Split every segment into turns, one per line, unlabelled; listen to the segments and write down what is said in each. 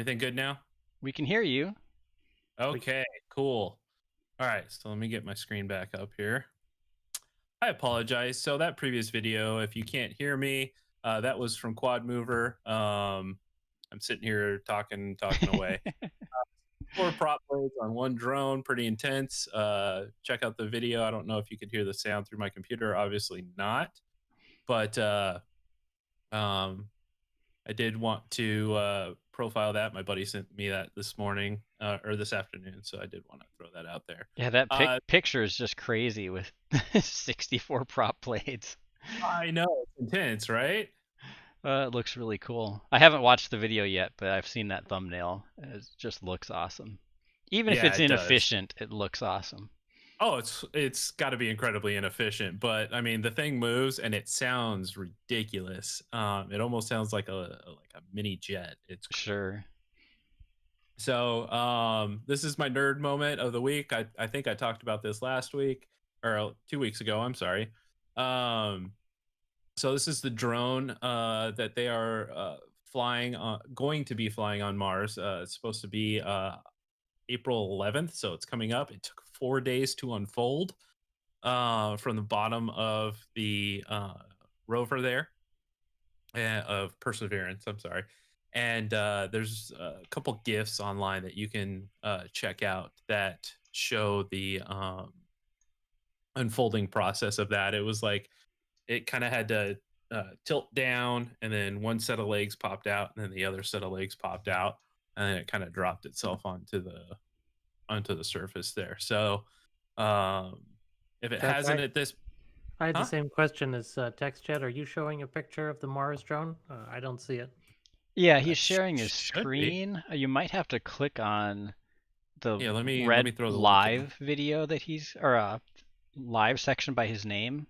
Everything good now?
We can hear you.
Okay, cool. All right, so let me get my screen back up here. I apologize. So that previous video, if you can't hear me, that was from Quad Mover. I'm sitting here talking away. 4 prop blades on one drone, pretty intense. Check out the video. I don't know if you could hear the sound through my computer. Obviously not, but um, I did want to profile that. My buddy sent me that this morning or this afternoon, so I did want to throw that out there.
Yeah, that picture is just crazy with 64 prop blades.
I know it's intense, right?
It looks really cool. I haven't watched the video yet, but I've seen that thumbnail. It just looks awesome. Even if
Yeah,
it's
it does.
inefficient, it looks awesome.
Oh, it's got to be incredibly inefficient, but I mean the thing moves and it sounds ridiculous. It almost sounds like a mini jet. It's
Sure.
so this is my nerd moment of the week. I think I talked about this last week or 2 weeks ago. I'm sorry. Um, so this is the drone that they are flying on, going to be flying on Mars. It's supposed to be April 11th, so it's coming up. It took 4 days to unfold from the bottom of the rover there of Perseverance. I'm sorry. And there's a couple gifs online that you can check out that show the unfolding process of that. It was like it kind of had to tilt down, and then one set of legs popped out, and then the other set of legs popped out, and then it kind of dropped itself onto the surface there. So um, if it
Jack,
hasn't at this,
I had the
huh?
same question as Text Chat. Are you showing a picture of the Mars drone? I don't see it.
Yeah, he's sharing his
Should be.
screen. You might have to click on the
Yeah, let me
red
throw the link in.
live video that or live section by his name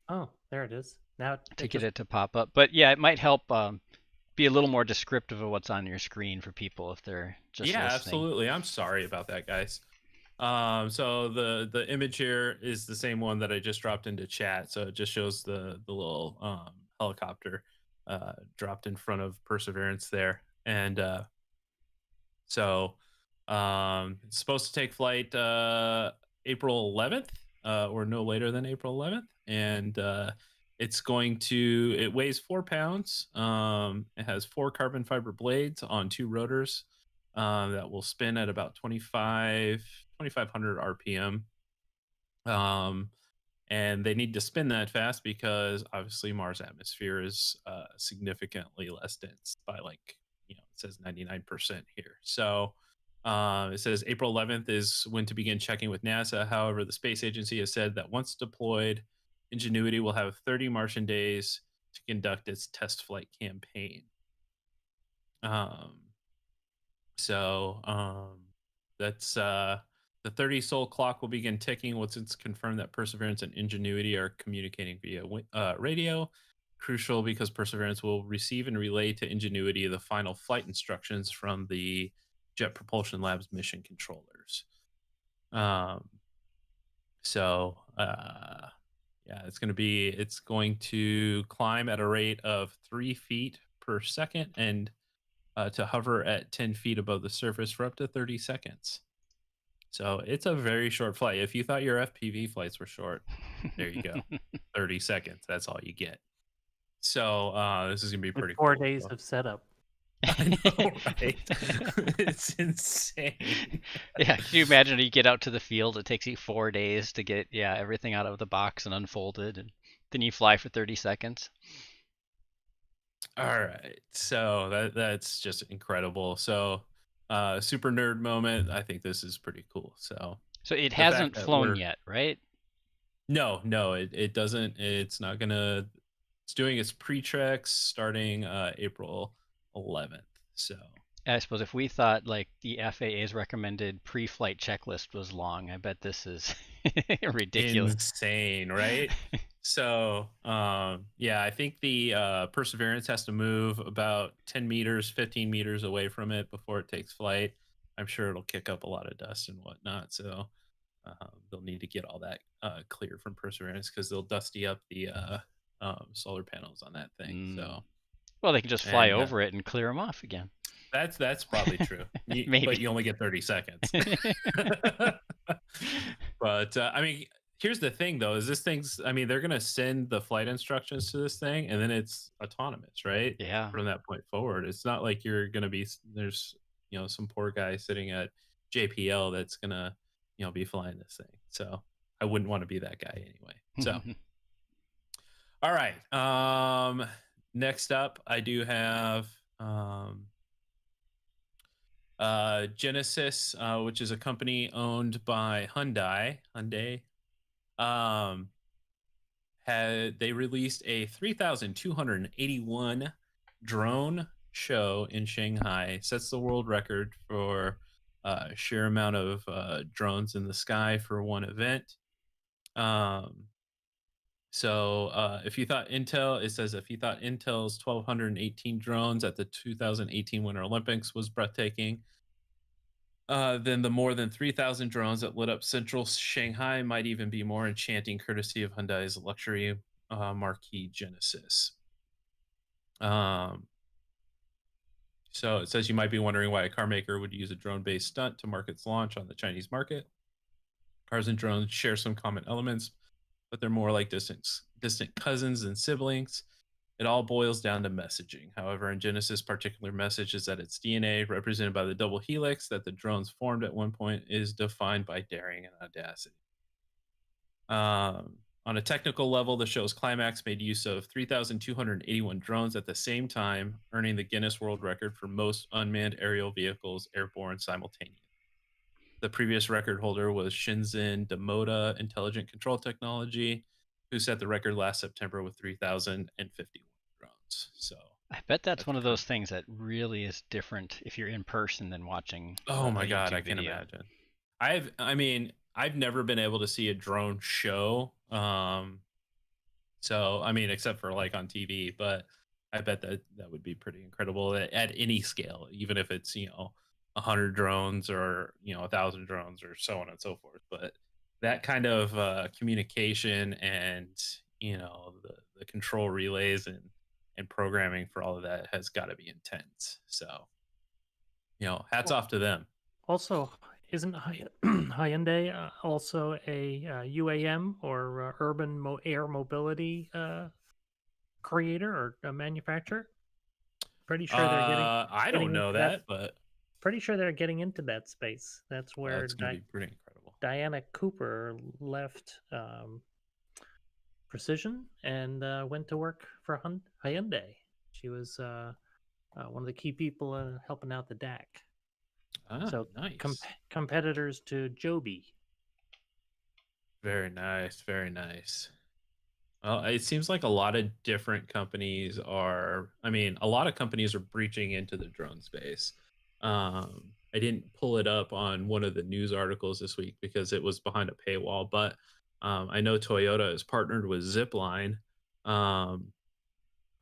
Oh, there it is. Now
to
it
get
just
it to pop up. But yeah, it might help be a little more descriptive of what's on your screen for people if they're just
Yeah,
listening.
absolutely. I'm sorry about that, guys. So the image here is the same one that I just dropped into chat. So it just shows the little helicopter dropped in front of Perseverance there, and so it's supposed to take flight April 11th, or no later than April 11th, and it weighs 4 pounds. It has 4 carbon fiber blades on 2 rotors that will spin at about 2,500 RPM. Um, and they need to spin that fast because obviously Mars atmosphere is significantly less dense by it says 99% here. So it says April 11th is when to begin checking with NASA. However, the space agency has said that once deployed, Ingenuity will have 30 Martian days to conduct its test flight campaign. Um, so that's the 30 soul clock will begin ticking once it's confirmed that Perseverance and Ingenuity are communicating via radio. Crucial because Perseverance will receive and relay to Ingenuity the final flight instructions from the Jet Propulsion Lab's mission controllers. So yeah, it's going to climb at a rate of 3 feet per second and to hover at 10 feet above the surface for up to 30 seconds. So it's a very short flight. If you thought your FPV flights were short, there you go. 30 seconds. That's all you get. So this is going to be pretty
4
cool.
days of setup.
I know, right? It's insane.
Yeah, can you imagine you get out to the field, it takes you 4 days to get everything out of the box and unfolded, and then you fly for 30 seconds.
All right. So that's just incredible. So super nerd moment. I think this is pretty cool. So
it hasn't flown yet, right?
No, it doesn't. It's not gonna. It's doing its pre-treks starting April 11th. So
I suppose if we thought like the FAA's recommended pre-flight checklist was long, I bet this is ridiculous.
Insane, right? So yeah, I think the Perseverance has to move about 10 meters, 15 meters away from it before it takes flight. I'm sure it'll kick up a lot of dust and whatnot. So they'll need to get all that clear from Perseverance because they'll dusty up the solar panels on that thing. So
well, they can just fly over it and clear them off again.
That's probably true.
Maybe.
But you only get 30 seconds. But I mean, here's the thing though: is this thing's? I mean, they're gonna send the flight instructions to this thing, and then it's autonomous, right?
Yeah.
From that point forward, it's not like you're gonna be there's some poor guy sitting at JPL that's gonna be flying this thing. So I wouldn't want to be that guy anyway. So all right. Next up, I do have Genesis, which is a company owned by Hyundai. Um, they released a 3,281 drone show in Shanghai. Sets the world record for sheer amount of drones in the sky for one event. So if you thought Intel's 1,218 drones at the 2018 Winter Olympics was breathtaking, then the more than 3,000 drones that lit up central Shanghai might even be more enchanting, courtesy of Hyundai's luxury marquee Genesis. So it says you might be wondering why a car maker would use a drone-based stunt to mark its launch on the Chinese market. Cars and drones share some common elements, but they're more like distant cousins and siblings. It all boils down to messaging. However, in Genesis' particular message is that its DNA, represented by the double helix that the drones formed at one point, is defined by daring and audacity. On a technical level, the show's climax made use of 3,281 drones at the same time, earning the Guinness World Record for most unmanned aerial vehicles airborne simultaneously. The previous record holder was Shenzhen Demota Intelligent Control Technology, who set the record last September with 3,051 drones. So
I bet that's one of those things that really is different if you're in person than watching.
Oh my God,
YouTube
I can
video.
imagine. I've never been able to see a drone show. So I mean, except for like on TV, but I bet that would be pretty incredible at any scale, even if it's 100 drones or 1,000 drones or so on and so forth. But that kind of communication and the control relays and programming for all of that has got to be intense. So hats off to them.
Also, isn't Hyundai also a UAM or urban air mobility creator or a manufacturer? Pretty sure they're getting.
I don't know that, but
pretty sure they're getting into that space. That's where
it's going to be pretty incredible.
Diana Cooper left Precision and went to work for Hyundai. She was one of the key people helping out the DAC. So
nice.
Competitors to Joby.
Very nice, very nice. Well, it seems like a lot of different companies are. I mean, a lot of companies are breaching into the drone space. I didn't pull it up on one of the news articles this week because it was behind a paywall, but I know Toyota has partnered with Zipline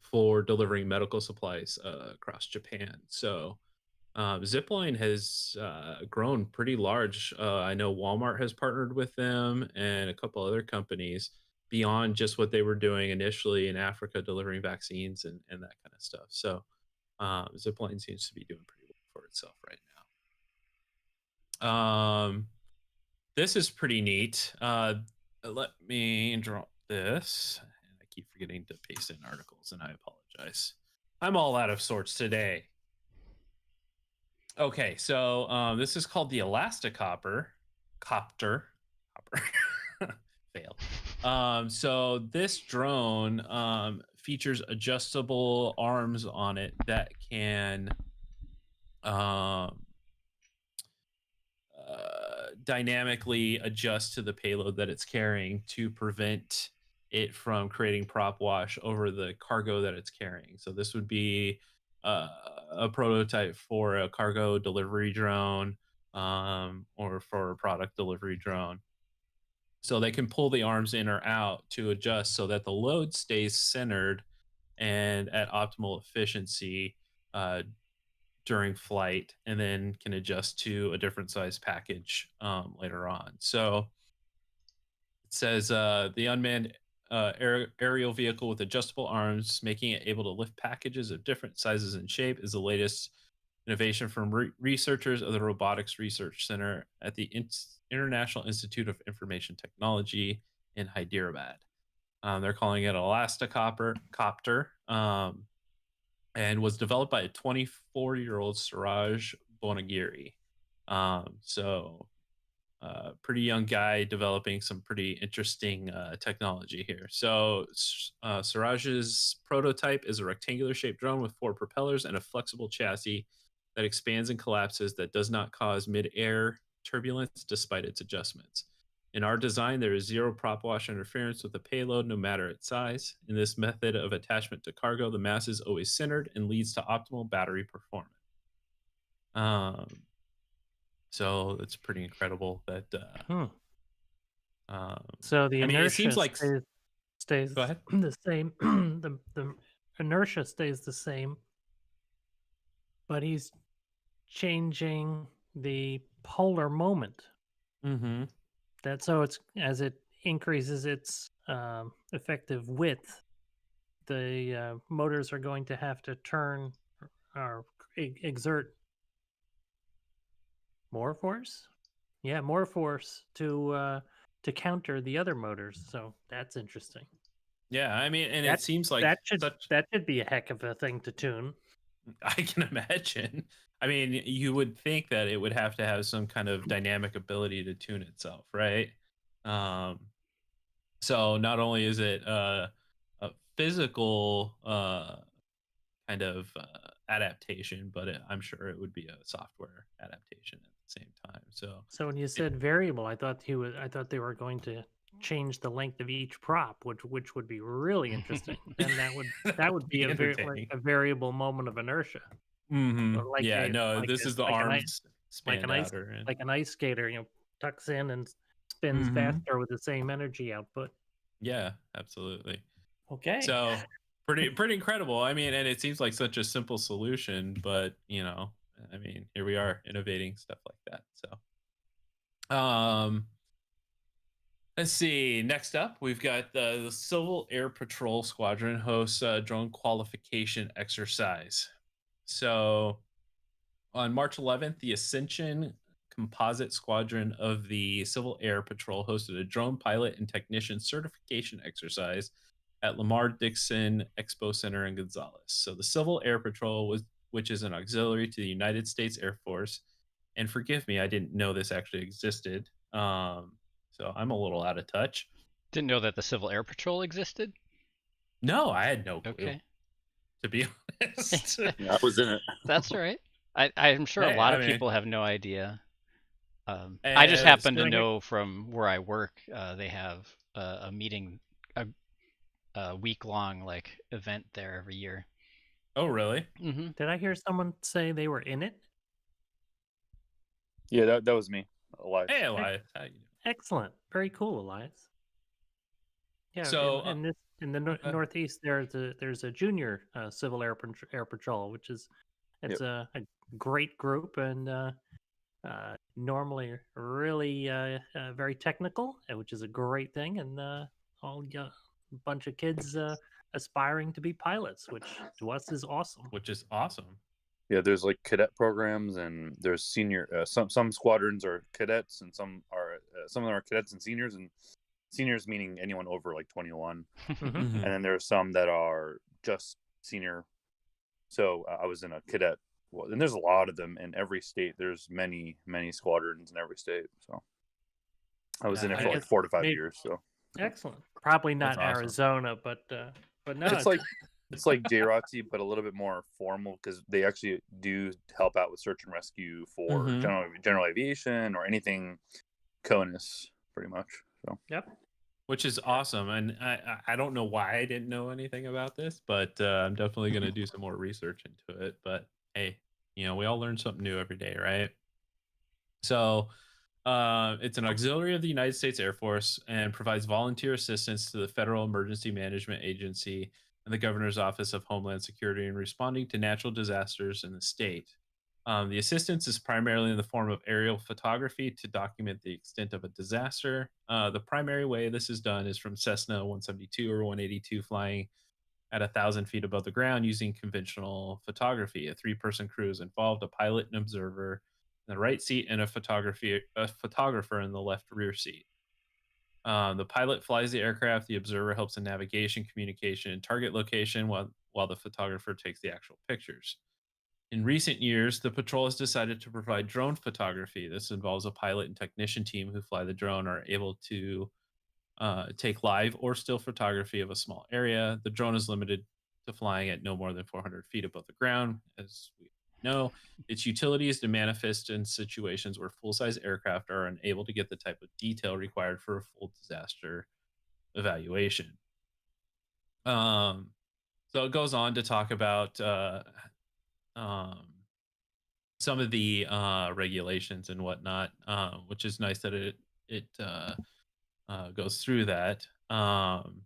for delivering medical supplies across Japan. So Zipline has grown pretty large. I know Walmart has partnered with them and a couple other companies beyond just what they were doing initially in Africa, delivering vaccines and that kind of stuff. So Zipline seems to be doing pretty well for itself right now. This is pretty neat. Let me drop this. I keep forgetting to paste in articles, and I apologize. I'm all out of sorts today. Okay, so this is called the Elasticopter. Fail. So this drone features adjustable arms on it that can dynamically adjust to the payload that it's carrying to prevent it from creating prop wash over the cargo that it's carrying. So this would be a prototype for a cargo delivery drone or for a product delivery drone. So they can pull the arms in or out to adjust so that the load stays centered and at optimal efficiency during flight, and then can adjust to a different size package later on. So it says the unmanned aerial vehicle with adjustable arms, making it able to lift packages of different sizes and shape, is the latest Innovation from researchers of the Robotics Research Center at the International Institute of Information Technology in Hyderabad. They're calling it Elasticopter, and was developed by a 24-year-old Suraj Bonagiri. Pretty young guy developing some pretty interesting technology here. So Suraj's prototype is a rectangular shaped drone with 4 propellers and a flexible chassis that expands and collapses that does not cause mid-air turbulence despite its adjustments. In our design, there is 0 prop wash interference with the payload, no matter its size. In this method of attachment to cargo, the mass is always centered and leads to optimal battery performance. So it's pretty incredible that.
So the
I mean, it
inertia
seems like.
stays
Go ahead.
the same. The inertia stays the same, but he's changing the polar moment.
Mm-hmm.
That so it's as it increases its effective width, the motors are going to have to turn or exert more force. Yeah, more force to counter the other motors. So that's interesting.
Yeah, I mean, and it
That
seems like
that should be a heck of a thing to tune.
I can imagine. I mean, you would think that it would have to have some kind of dynamic ability to tune itself, right? So not only is it a physical kind of adaptation, but I'm sure it would be a software adaptation at the same time.
So when you said variable, I thought they were going to change the length of each prop, which would be really interesting. Then that would be a
entertaining.
a variable moment of inertia.
Mm-hmm.
Or like
Yeah,
a
no,
like
this
a
is the
like an
arms
like
spanned
an ice
outer. And,
like an ice skater, tucks in and spins
Mhm.
faster with the same energy output.
Yeah, absolutely.
Okay.
So pretty incredible. I mean, and it seems like such a simple solution, but I mean, here we are innovating stuff like that. So let's see. Next up, we've got the Civil Air Patrol Squadron hosts a drone qualification exercise. So on March 11th, the Ascension Composite Squadron of the Civil Air Patrol hosted a drone pilot and technician certification exercise at Lamar Dixon Expo Center in Gonzales. So the Civil Air Patrol which is an auxiliary to the United States Air Force, and forgive me, I didn't know this actually existed. So I'm a little out of touch.
Didn't know that the Civil Air Patrol existed?
No, I had no clue.
Okay.
To be honest.
Yeah, I was in it.
That's all right. I'm sure a
Hey,
lot
I
of
mean-
people have no idea. I just happen to
so-
know from where I work, they have a meeting, a week-long event there every year.
Oh, really?
Mm-hmm.
Did I hear someone say they were in it?
Yeah, that was me. Elias.
Hey, Elias. How you doing?
Excellent. Very cool, Elias. Yeah.
So,
in the Northeast, there's a junior Civil Air Patrol, which is a great group and normally really very technical, which is a great thing, and all a bunch of kids aspiring to be pilots, which to us is awesome.
which is awesome.
Yeah, there's like cadet programs, and there's senior. Some squadrons are cadets, and some of them are cadets and seniors, and seniors meaning anyone over like 21.
Mhm.
And then there are some that are just senior. So I was in a cadet, and there's a lot of them in every state. There's many squadrons in every state. So I was in it
Yeah,
for
I
like
guess
4 to 5
maybe-
years. So
Probably not
That's awesome.
Arizona, but no,
it's like JROTC, but a little bit more formal because they actually do help out with search and rescue for
Mhm.
general aviation or anything CONUS, pretty much. So
Yep.
Which is awesome. And I don't know why I didn't know anything about this, but I'm definitely going to do some more research into it. But hey, we all learn something new every day, right? So it's an auxiliary of the United States Air Force and provides volunteer assistance to the Federal Emergency Management Agency and the Governor's Office of Homeland Security in responding to natural disasters in the state. The assistance is primarily in the form of aerial photography to document the extent of a disaster. The primary way this is done is from Cessna 172 or 182 flying at 1,000 feet above the ground using conventional photography. A 3-person crew is involved: a pilot, an observer in the right seat, and a photographer in the left rear seat. The pilot flies the aircraft. The observer helps in navigation, communication, and target location, while the photographer takes the actual pictures. In recent years, the patrol has decided to provide drone photography. This involves a pilot and technician team who fly the drone are able to take live or still photography of a small area. The drone is limited to flying at no more than 400 feet above the ground. As we know, its utility is to manifest in situations where full-size aircraft are unable to get the type of detail required for a full disaster evaluation. So it goes on to talk about um, some of the regulations and whatnot, which is nice that it goes through that.
Can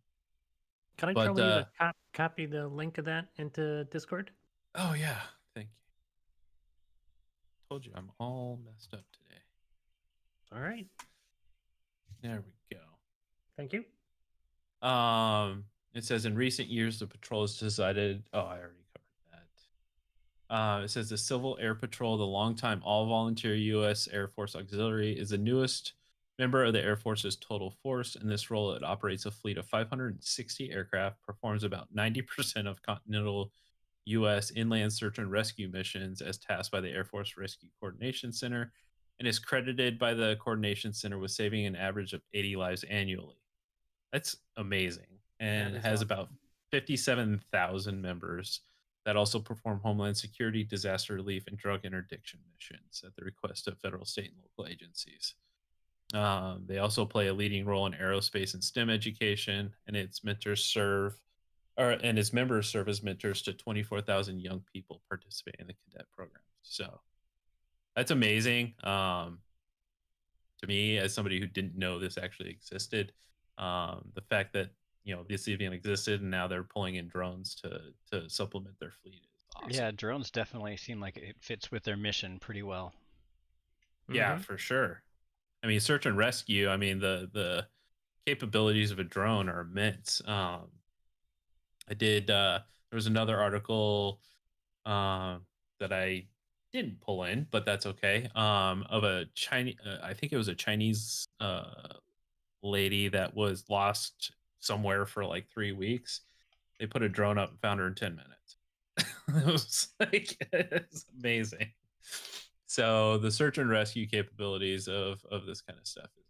I
But
trouble you to copy the link of that into Discord?
oh yeah, thank you. Told you I'm all messed up today.
All right.
There we go.
Thank you.
It says in recent years the patrol has decided. Oh, I already covered that. It says the Civil Air Patrol, the longtime all-volunteer U.S. Air Force Auxiliary, is the newest member of the Air Force's total force. In this role, it operates a fleet of 560 aircraft, performs about 90% of continental U.S. inland search and rescue missions as tasked by the Air Force Rescue Coordination Center, and is credited by the Coordination Center with saving an average of 80 lives annually. That's amazing. And
That
it
is
has
awesome.
about 57,000 members that also perform homeland security, disaster relief, and drug interdiction missions at the request of federal, state, and local agencies. They also play a leading role in aerospace and STEM education, and its members serve as mentors to 24,000 young people participating in the cadet program. So that's amazing. To me, as somebody who didn't know this actually existed, the fact that this even existed and now they're pulling in drones to supplement their fleet is awesome.
Yeah, drones definitely seem like it fits with their mission pretty well.
Yeah, for sure. I mean, search and rescue. I mean, the capabilities of a drone are immense. There was another article that I didn't pull in, but that's okay. Of a Chinese, I think it was a Chinese lady that was lost somewhere for like 3 weeks. They put a drone up and found her in 10 minutes. It was like, it's amazing. So the search and rescue capabilities of this kind of stuff is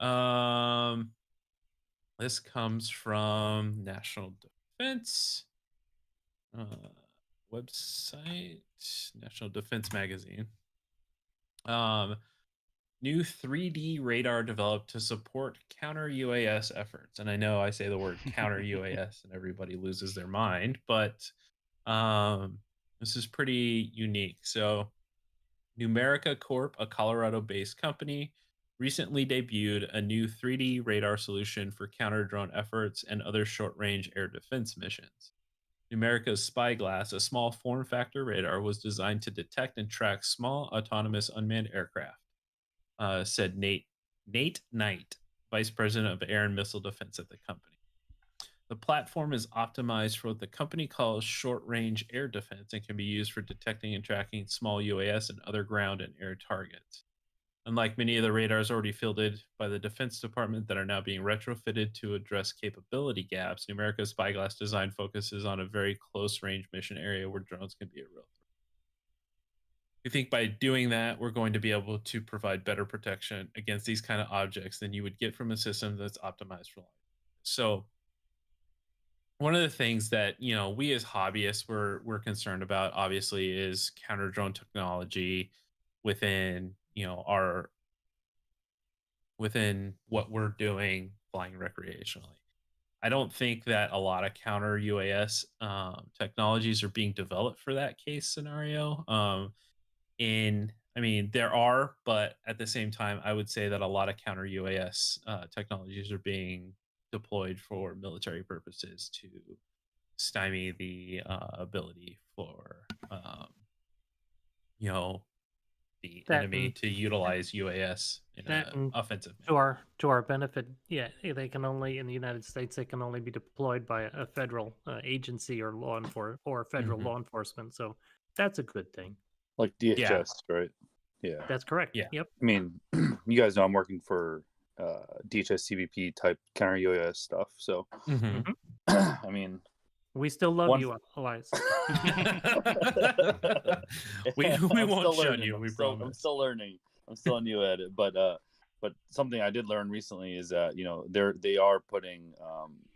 awesome. This comes from National Defense website, National Defense Magazine. New 3D radar developed to support counter UAS efforts. And I know I say the word counter UAS and everybody loses their mind, but this is pretty unique. So Numerica Corp, a Colorado-based company, recently debuted a new 3D radar solution for counter-drone efforts and other short-range air defense missions. Numerica's Spyglass, a small form-factor radar, was designed to detect and track small autonomous unmanned aircraft, said Nate Knight, Vice President of Air and Missile Defense at the company. The platform is optimized for what the company calls short-range air defense and can be used for detecting and tracking small UAS and other ground and air targets. Unlike many of the radars already fielded by the Defense Department that are now being retrofitted to address capability gaps, Numerica's Spyglass design focuses on a very close-range mission area where drones can be a real threat. We think by doing that, we're going to be able to provide better protection against these kind of objects than you would get from a system that's optimized for life. So one of the things that we as hobbyists we're concerned about, obviously, is counter drone technology within within what we're doing flying recreationally. I don't think that a lot of counter UAS technologies are being developed for that case scenario. There are, but at the same time, I would say that a lot of counter UAS technologies are being deployed for military purposes to stymie the ability for the enemy to utilize UAS
That and
offensive.
to our benefit, yeah, they can only in the United States they can only be deployed by a federal agency or federal
Mhm.
law enforcement. So that's a good thing.
Like DHS, right? Yeah.
That's correct.
Yeah.
Yep.
I mean, you guys know I'm working for DHS CVP type counter UAS stuff. So,
Mhm.
I mean,
We still love
One-
you, Elias.
we
I'm
won't
still
shun
learning.
you. We
I'm
promise.
still learning. I'm still new at it. But something I did learn recently is that they are putting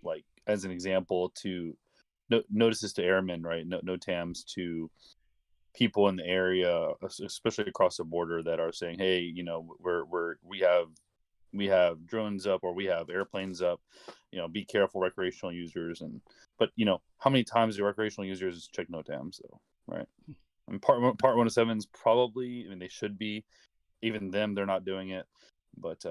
like as an example to notices to airmen, right? No TAMs to people in the area, especially across the border, that are saying, hey, we have drones up or we have airplanes up, be careful, recreational users. But how many times do recreational users check NOTAMs though, right? And part 107s probably, I mean, they should be, even them, they're not doing it. But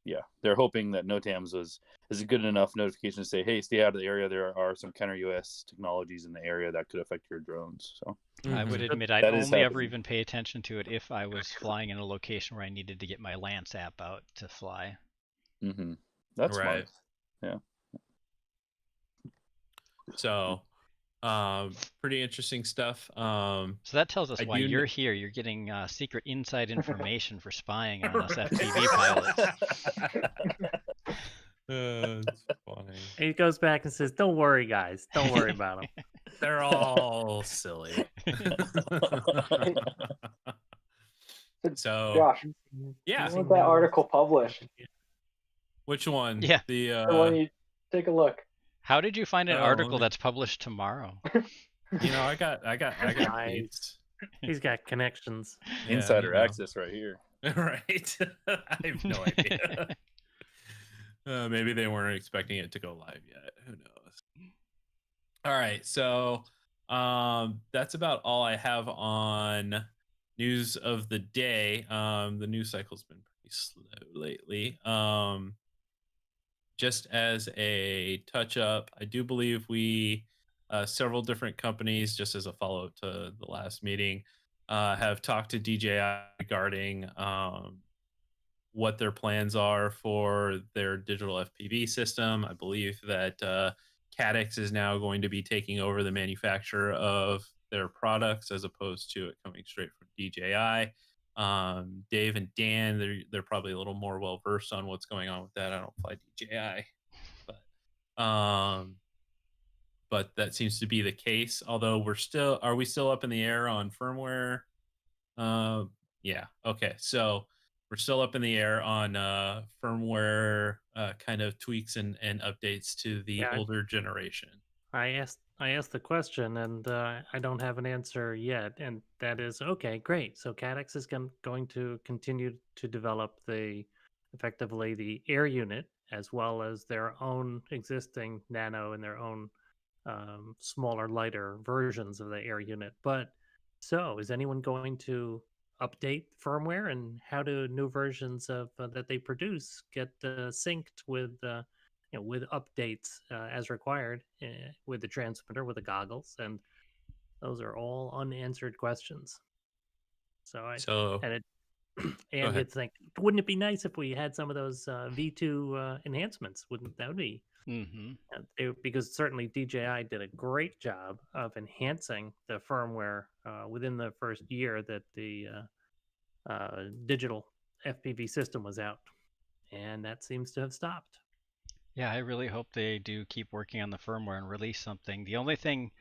yeah, they're hoping that NOTAMs is a good enough notification to say, hey, stay out of the area. There are some counter US technologies in the area that could affect your drones. So
I would
Mhm.
admit I'd
That is
only ever
happening.
even pay attention to it if I was flying in a location where I needed to get my Lance app out to fly.
That's
Right.
smart. Yeah.
So, pretty interesting stuff.
So that tells us
I
why
do
you're here. You're getting secret inside information for spying on us FPV pilots.
It's funny.
He goes back and says, "Don't worry, guys. Don't worry about them."
They're all silly. So,
Josh,
yeah.
you want that article published?
Which one?
Yeah.
The
The one you take a look.
How did you find an
Oh,
article
let me-
that's published tomorrow?
I got
Nice.
feeds.
He's got connections.
Yeah,
Insider access right here.
Right. I have no idea. Maybe they weren't expecting it to go live yet. Who knows? All right. So that's about all I have on news of the day. The news cycle's been pretty slow lately. Just as a touch up, I do believe we several different companies, just as a follow-up to the last meeting, have talked to DJI regarding what their plans are for their digital FPV system. I believe that Cadix is now going to be taking over the manufacture of their products as opposed to it coming straight from DJI. Dave and Dan, they're probably a little more well versed on what's going on with that. I don't fly DJI, but that seems to be the case. Although are we still up in the air on firmware? Yeah. Okay. So we're still up in the air on firmware kind of tweaks and updates to the
Yeah.
older generation.
I asked the question, and I don't have an answer yet. And that is okay, great. So Cadix is going to continue to develop effectively the air unit as well as their own existing Nano and their own smaller, lighter versions of the air unit. But so is anyone going to update firmware, and how do new versions of that they produce get synced with with updates as required with the transmitter, with the goggles, and those are all unanswered questions.
So
And
ahead.
you'd think, wouldn't it be nice if we had some of those V2 enhancements? Wouldn't that would be? Because certainly DJI did a great job of enhancing the firmware within the first year that the digital FPV system was out, and that seems to have stopped.
Yeah, I really hope they do keep working on the firmware and release something. The only thing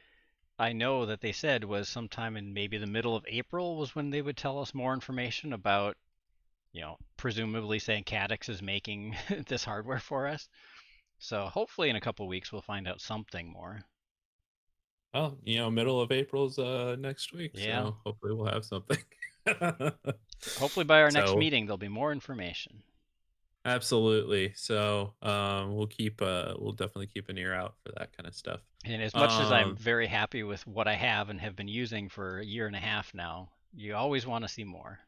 I know that they said was sometime in maybe the middle of April was when they would tell us more information about, presumably saying Cadix is making this hardware for us. So hopefully in a couple weeks we'll find out something more.
Well, middle of April's next week,
Yeah.
so hopefully we'll have something.
Hopefully by our next
So-
meeting there'll be more information.
Absolutely. So we'll definitely keep an ear out for that kind of stuff.
And as much as I'm very happy with what I have and have been using for a year and a half now, you always want to see more.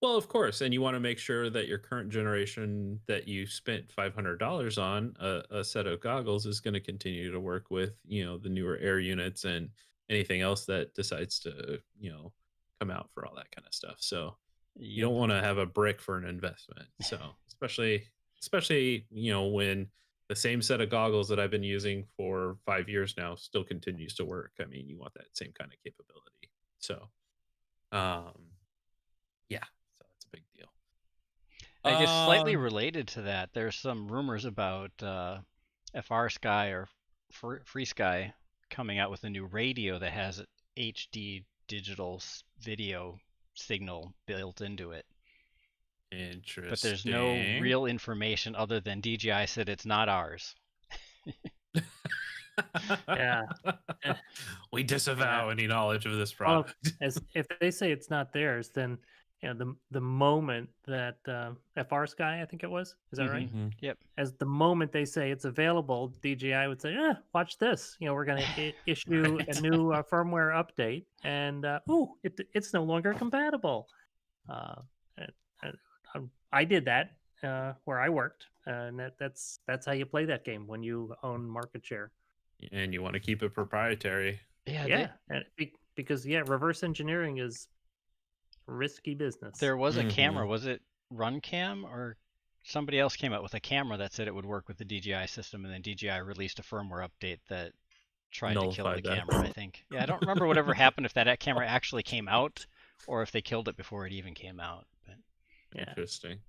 Well, of course, and you want to make sure that your current generation that you spent $500 on a set of goggles is going to continue to work with, the newer air units and anything else that decides to, come out for all that kind of stuff. So You don't want to have a brick for an investment. So especially when the same set of goggles that I've been using for 5 years now still continues to work. I mean, you want that same kind of capability. So yeah, so it's a big deal.
I guess slightly related to that, there's some rumors about FR Sky or Free Sky coming out with a new radio that has HD digital video signal built into it.
Interesting.
But there's no real information other than DJI said it's not ours.
Yeah.
We disavow any knowledge of this product.
As if they say it's not theirs, then the moment that FR Sky, I think it was, is that right?
Yep.
As the moment they say it's available, DJI would say, watch this. We're going to issue a new firmware update, and it's no longer compatible. I did that where I worked, and that's how you play that game when you own market share.
And you want to keep it proprietary.
Yeah. Because reverse engineering is risky business.
There was a camera. Was it RunCam or somebody else came out with a camera that said it would work with the DJI system, and then DJI released a firmware update that tried to kill the camera, I think. Yeah, I don't remember whatever happened, if that camera actually came out or if they killed it before it even came out. But
interesting.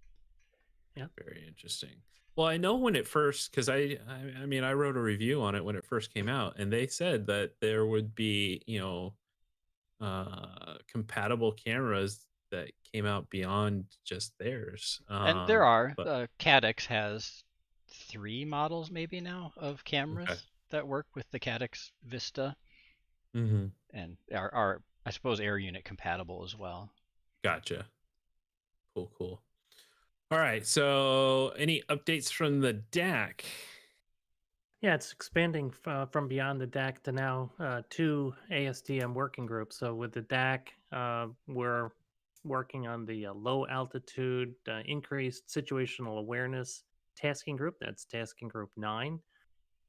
Yeah.
Very interesting. Well, I know when it first, because I mean, I wrote a review on it when it first came out, and they said that there would be, compatible cameras that came out beyond just theirs.
And there are. Caddx has 3 models maybe now of cameras that work with the Caddx Vista, and are, I suppose, air unit compatible as well.
Gotcha. Cool. All right, so any updates from the DAC?
Yeah, it's expanding from beyond the DAC to now 2 ASTM working groups. So with the DAC, we're working on the low altitude increased situational awareness tasking group. That's tasking group 9,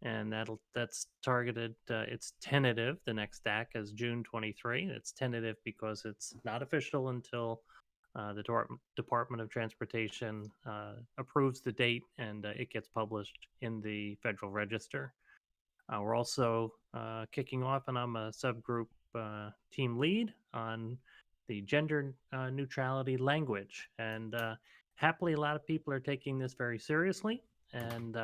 and that's targeted. It's tentative. The next DAC is June 23. It's tentative because it's not official until the Department of Transportation approves the date, and it gets published in the Federal Register. We're also kicking off, and I'm a subgroup team lead on the gender neutrality language. And happily, a lot of people are taking this very seriously. And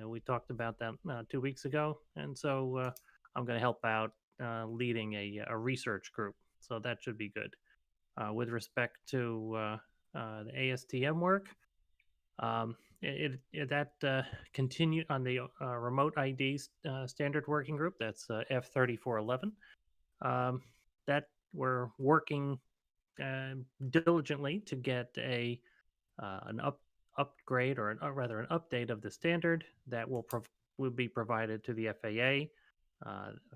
we talked about that 2 weeks ago. And so I'm going to help out leading a research group. So that should be good. With respect to the ASTM work, that continued on the remote ID standard working group. That's F3411. That we're working diligently to get an upgrade, or rather an update of the standard that will be provided to the FAA.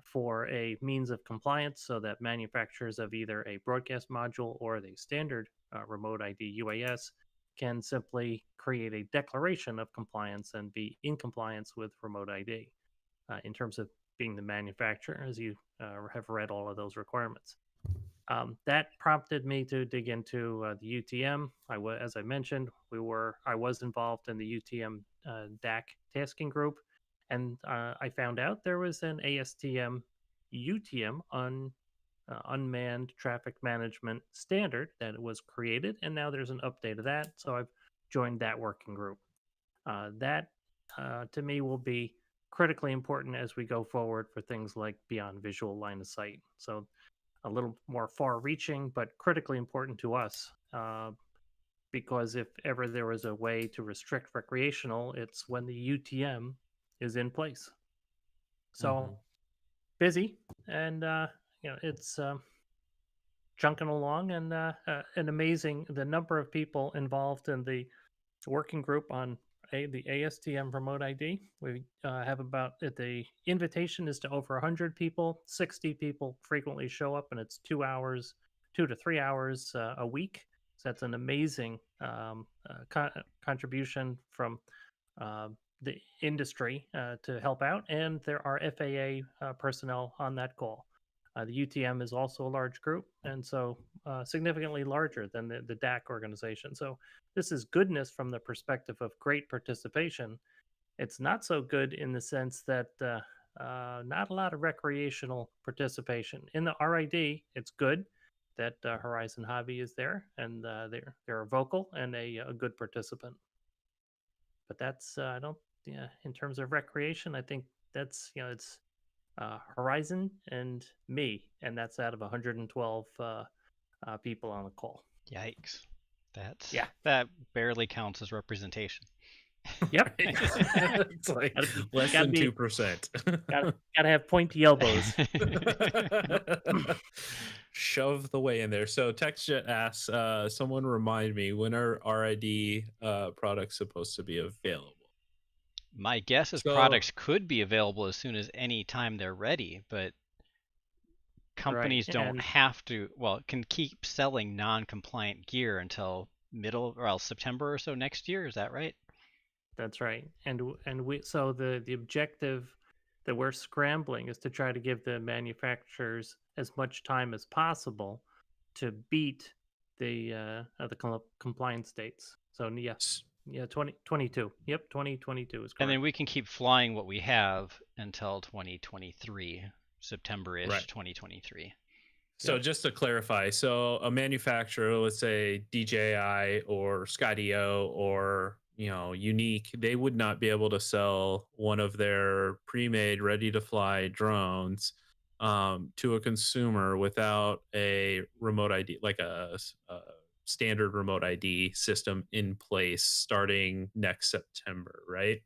For a means of compliance, so that manufacturers of either a broadcast module or the standard remote ID UAS can simply create a declaration of compliance and be in compliance with remote ID in terms of being the manufacturer, as you have read all of those requirements. That prompted me to dig into the UTM. As I mentioned, I was involved in the UTM DAC tasking group. And I found out there was an ASTM UTM unmanned traffic management standard that was created, and now there's an update of that. So I've joined that working group. That, to me, will be critically important as we go forward for things like beyond visual line of sight. So a little more far-reaching, but critically important to us. Because if ever there was a way to restrict recreational, it's when the UTM is in place. So busy, and it's chunking along, and an amazing the number of people involved in the working group on the ASTM remote ID. We have the invitation is to over 100 people. 60 people frequently show up, and it's 2 to 3 hours a week. So that's an amazing contribution from the industry to help out, and there are FAA personnel on that call. The UTM is also a large group, and so significantly larger than the DAC organization. So this is goodness from the perspective of great participation. It's not so good in the sense that not a lot of recreational participation. In the RID, it's good that Horizon Hobby is there, and they're vocal and a good participant. But that's I don't in terms of recreation, I think that's it's Horizon and me, and that's out of 112 people on the call.
Yikes.
Yeah.
That barely counts as representation.
Yep.
It's like less than 2%.
Gotta have pointy elbows.
Shove the way in there. So TextJet asks, someone remind me, when are RID products supposed to be available?
My guess is products could be available as soon as any time they're ready, but companies don't have to, can keep selling non-compliant gear until middle or else September or so next year. Is that right?
That's right. And we so the objective that we're scrambling is to try to give the manufacturers as much time as possible to beat the compliance dates. So yes. Yeah, 2022. Yep, 2022 is correct.
And then we can keep flying what we have until 2023, September-ish, right. 2023.
So just to clarify, so a manufacturer, let's say DJI or Skydio or Unique, they would not be able to sell one of their pre-made, ready-to-fly drones to a consumer without a remote ID, like a standard remote ID system in place starting next September, right?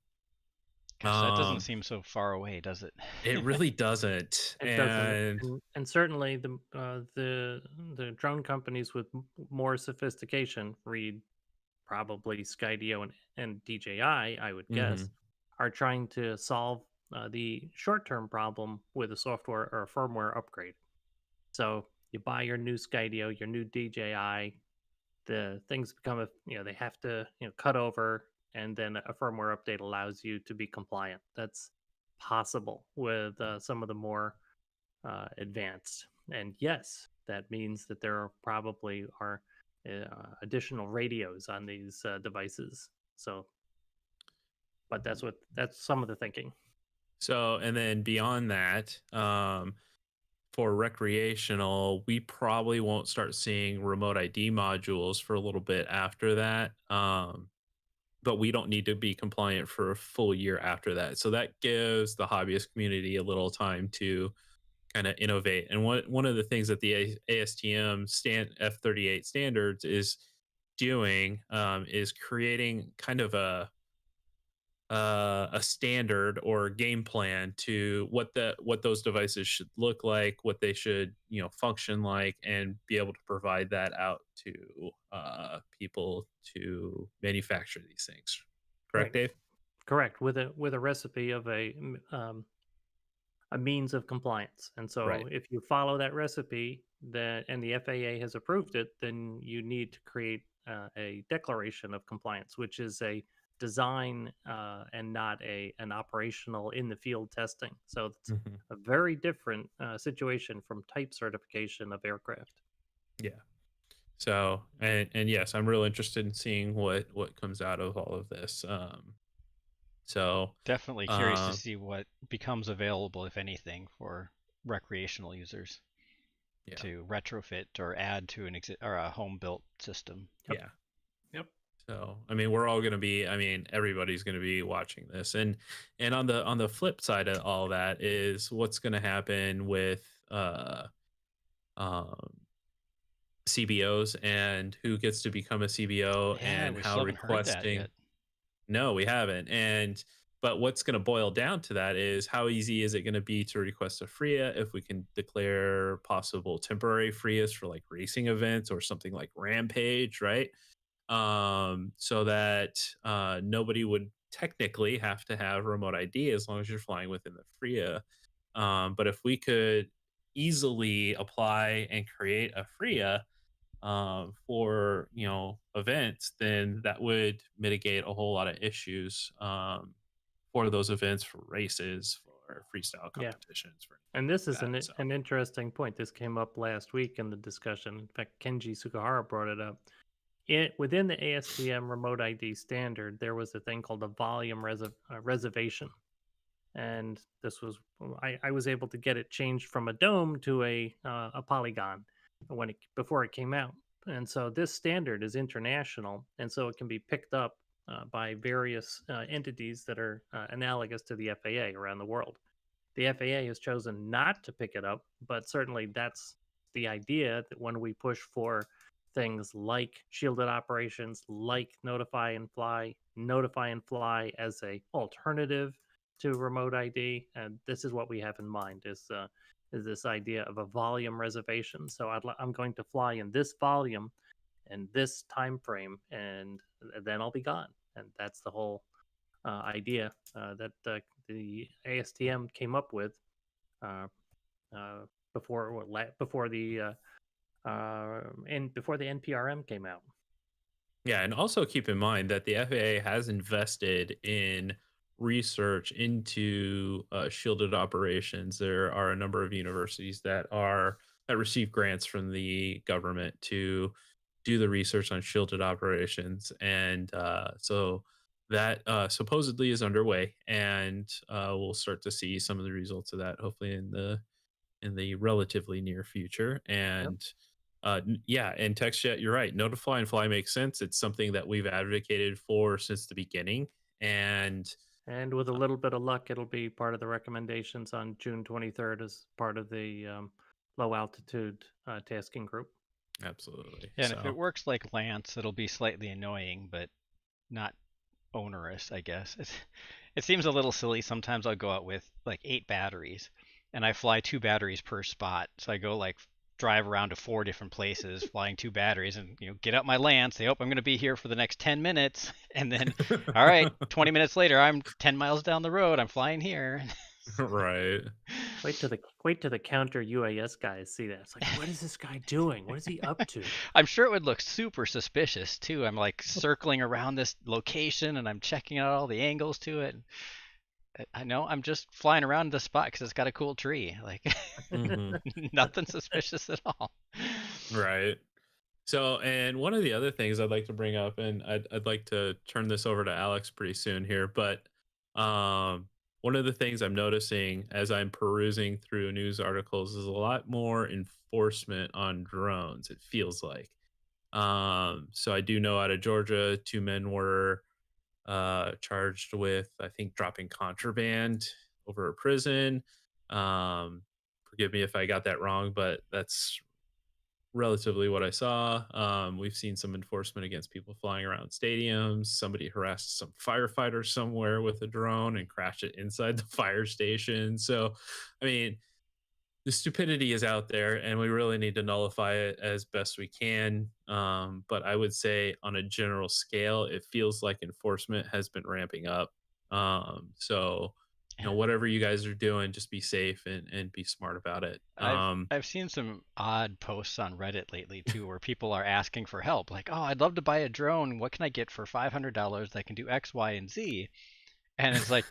Gosh, that doesn't seem so far away, does it?
It really doesn't.
And certainly the drone companies with more sophistication, read probably Skydio and DJI, I would guess, are trying to solve the short-term problem with a software or a firmware upgrade. So you buy your new Skydio, your new DJI, the things become they have to cut over, and then a firmware update allows you to be compliant. That's possible with some of the more advanced. And yes, that means that there probably are additional radios on these devices. So, but that's some of the thinking.
So, and then beyond that, for recreational, we probably won't start seeing remote ID modules for a little bit after that. But we don't need to be compliant for a full year after that. So that gives the hobbyist community a little time to kind of innovate. And one of the things that the ASTM F38 standards is doing is creating kind of a standard or game plan to what those devices should look like, what they should function like, and be able to provide that out to people to manufacture these things. Correct, Dave?
Correct. With a recipe of a means of compliance. And so if you follow that recipe and the FAA has approved it, then you need to create a declaration of compliance, which is a design and not an operational in the field testing. So it's a very different situation from type certification of aircraft.
Yeah. So and yes, I'm real interested in seeing what comes out of all of this. So
definitely curious to see what becomes available, if anything, for recreational users to retrofit or add to a home built system.
Yep. Yeah. Yep. So, we're all going to be, everybody's going to be watching this. And on the flip side of all that is what's going to happen with CBOs and who gets to become a CBO and how requesting. No, we haven't. But what's going to boil down to that is how easy is it going to be to request a FRIA if we can declare possible temporary FRIAs for like racing events or something like Rampage, right? So that nobody would technically have to have remote ID as long as you're flying within the FRIA. But if we could easily apply and create a FRIA for events, then that would mitigate a whole lot of issues for those events, for races, or freestyle
Yeah.
competitions.
And this is
that, so.
an interesting point. This came up last week in the discussion. In fact, Kenji Sugahara brought it up. Within the ASTM remote ID standard, there was a thing called a volume reservation. And this was, I was able to get it changed from a dome to a polygon before it came out. And so this standard is international, and so it can be picked up by various entities that are analogous to the FAA around the world. The FAA has chosen not to pick it up, but certainly that's the idea, that when we push for things like shielded operations, like notify and fly as a alternative to remote ID, and this is what we have in mind, is this idea of a volume reservation. So I'm going to fly in this volume and this time frame, and then I'll be gone. And that's the whole idea that the ASTM came up with before the NPRM came out.
Yeah, and also keep in mind that the FAA has invested in research into shielded operations. There are a number of universities that receive grants from the government to do the research on shielded operations, and so that supposedly is underway, and we'll start to see some of the results of that hopefully in the relatively near future. And yeah, and TextJet, you're right. Notify and fly makes sense. It's something that we've advocated for since the beginning, and
with a little bit of luck, it'll be part of the recommendations on June 23rd as part of the low altitude tasking group.
Absolutely.
Yeah, and if it works like Lance, it'll be slightly annoying, but not onerous, I guess. It seems a little silly. Sometimes I'll go out with like 8 batteries, and I fly 2 batteries per spot. So I go like drive around to 4 different places, flying 2 batteries, and get out my Lance. Say, oh, I'm going to be here for the next 10 minutes, and then, all right, 20 minutes later, I'm 10 miles down the road. I'm flying here.
Right.
Wait till the counter UAS guys see that. It's like, what is this guy doing? What is he up to?
I'm sure it would look super suspicious too. I'm like circling around this location and I'm checking out all the angles to it. I know I'm just flying around the spot because it's got a cool tree. Like nothing suspicious at all.
Right. So, and one of the other things I'd like to bring up, and I'd like to turn this over to Alex pretty soon here, but one of the things I'm noticing as I'm perusing through news articles is a lot more enforcement on drones, it feels like. So I do know out of Georgia, 2 men were charged with, I think, dropping contraband over a prison. Forgive me if I got that wrong, but that's relatively what I saw. We've seen some enforcement against people flying around stadiums. Somebody harassed some firefighter somewhere with a drone and crashed it inside the fire station. So, I mean, the stupidity is out there, and we really need to nullify it as best we can. But I would say on a general scale, it feels like enforcement has been ramping up. So, whatever you guys are doing, just be safe and be smart about it.
I've seen some odd posts on Reddit lately too, where people are asking for help. Like, oh, I'd love to buy a drone. What can I get for $500 that can do X, Y, and Z? And it's like,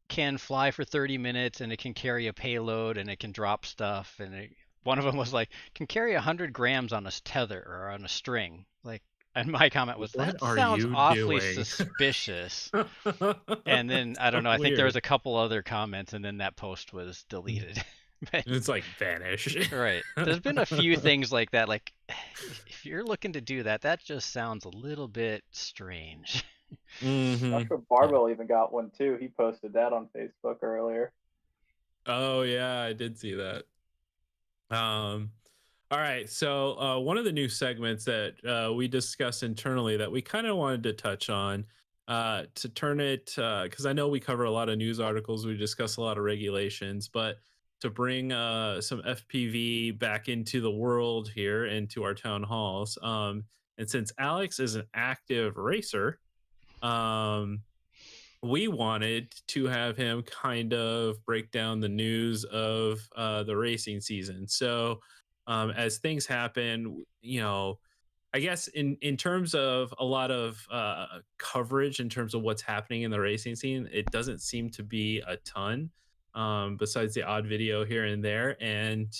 can fly for 30 minutes and it can carry a payload and it can drop stuff. And one of them was like, can carry 100 grams on a tether or on a string. Like, and my comment was, that sounds awfully suspicious. And then, I don't know, I think there was a couple other comments, and then that post was deleted.
It's like vanished.
Right. There's been a few things like that. Like, if you're looking to do that, that just sounds a little bit strange.
Dr. Barbell even got one too. He posted that on Facebook earlier.
Oh yeah, I did see that. All right, so one of the new segments that we discussed internally that we kind of wanted to touch on, to turn it, because I know we cover a lot of news articles, we discuss a lot of regulations, but to bring some FPV back into the world here, into our town halls. And since Alex is an active racer, we wanted to have him kind of break down the news of the racing season. So as things happen, I guess in terms of a lot of coverage in terms of what's happening in the racing scene, it doesn't seem to be a ton. besides the odd video here and there. And,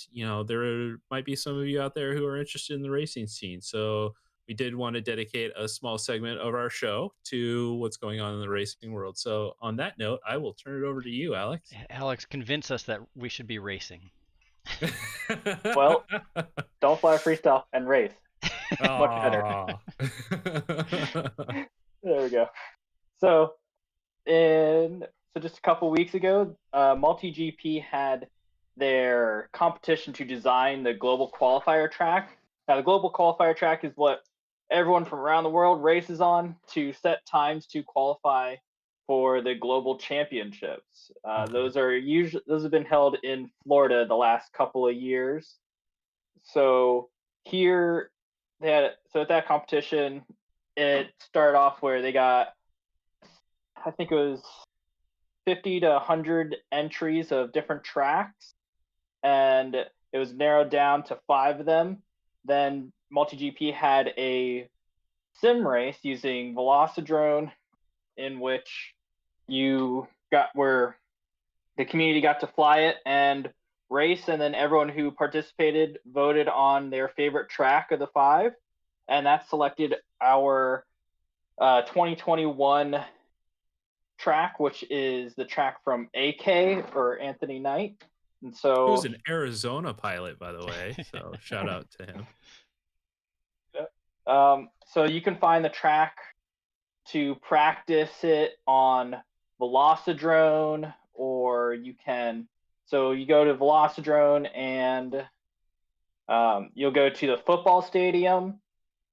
there might be some of you out there who are interested in the racing scene. So we did want to dedicate a small segment of our show to what's going on in the racing world. So on that note, I will turn it over to you, Alex.
Alex, convince us that we should be racing.
Well, don't fly freestyle and race. Much better.
Aw.
There we go. So just a couple weeks ago, MultiGP had their competition to design the global qualifier track. Now, the global qualifier track is what everyone from around the world races on to set times to qualify for the global championships. Those have been held in Florida the last couple of years. So at that competition, it started off where they got, I think it was 50 to 100 entries of different tracks, and it was narrowed down to 5 of them. Then MultiGP had a sim race using Velocidrone, in which where the community got to fly it and race, and then everyone who participated voted on their favorite track of the 5, and that selected our 2021 track, which is the track from AK or Anthony Knight. And so
he was an Arizona pilot, by the way, so shout out to him.
So you can find the track to practice it on Velocidrone, or you go to Velocidrone and you'll go to the football stadium,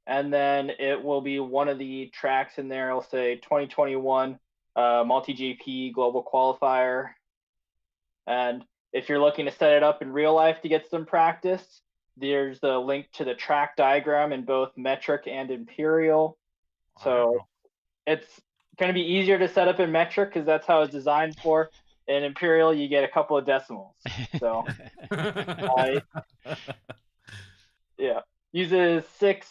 and then it will be one of the tracks in there. It'll say 2021 MultiGP Global Qualifier. And if you're looking to set it up in real life to get some practice, there's the link to the track diagram in both metric and imperial.
Wow.
So it's going to be easier to set up in metric because that's how it's designed for. In imperial, you get a couple of decimals. So uses 6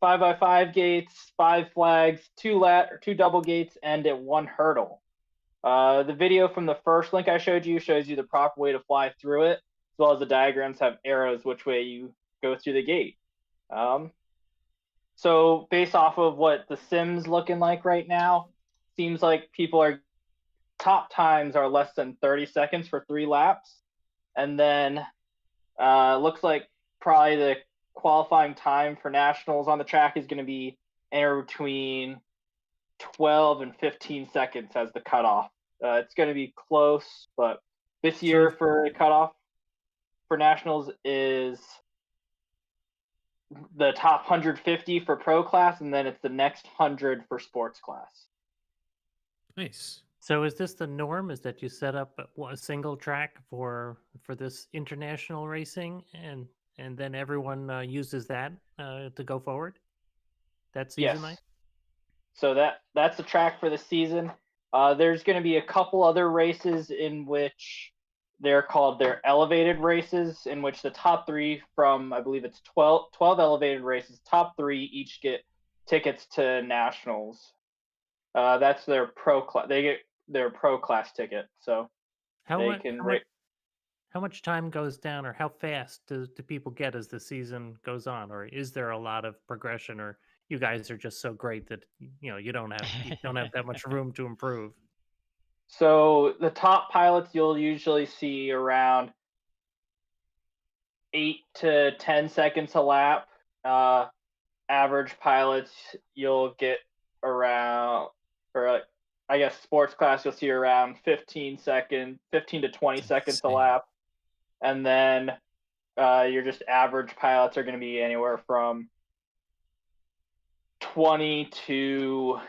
5x5 gates, 5 flags, 2 double gates, and 1 hurdle. The video from the first link I showed you shows you the proper way to fly through it, as well as the diagrams have arrows which way you go through the gate. So based off of what the sim's looking like right now, seems like top times are less than 30 seconds for 3 laps. And then looks like probably the qualifying time for nationals on the track is going to be anywhere between 12 and 15 seconds as the cutoff. It's going to be close, but this year for the cutoff for nationals is the top 150 for pro class, and then it's the next 100 for sports class.
Nice.
So is this the norm? Is that you set up a single track for this international racing, and then everyone uses that to go forward? That season night?
So that's the track for the season. There's going to be a couple other races in which they're called their elevated races, in which the top 3 from, I believe it's 12 elevated races, top 3 each get tickets to nationals. That's their pro class. They get their pro class ticket. So
how much time goes down, or how fast do people get as the season goes on, or is there a lot of progression, or you guys are just so great that you don't have that much room to improve?
So the top pilots you'll usually see around 8 to 10 seconds a lap. Average pilots you'll get around, or I guess sports class you'll see around 15 to 20 seconds a lap. And then your just average pilots are going to be anywhere from 20 to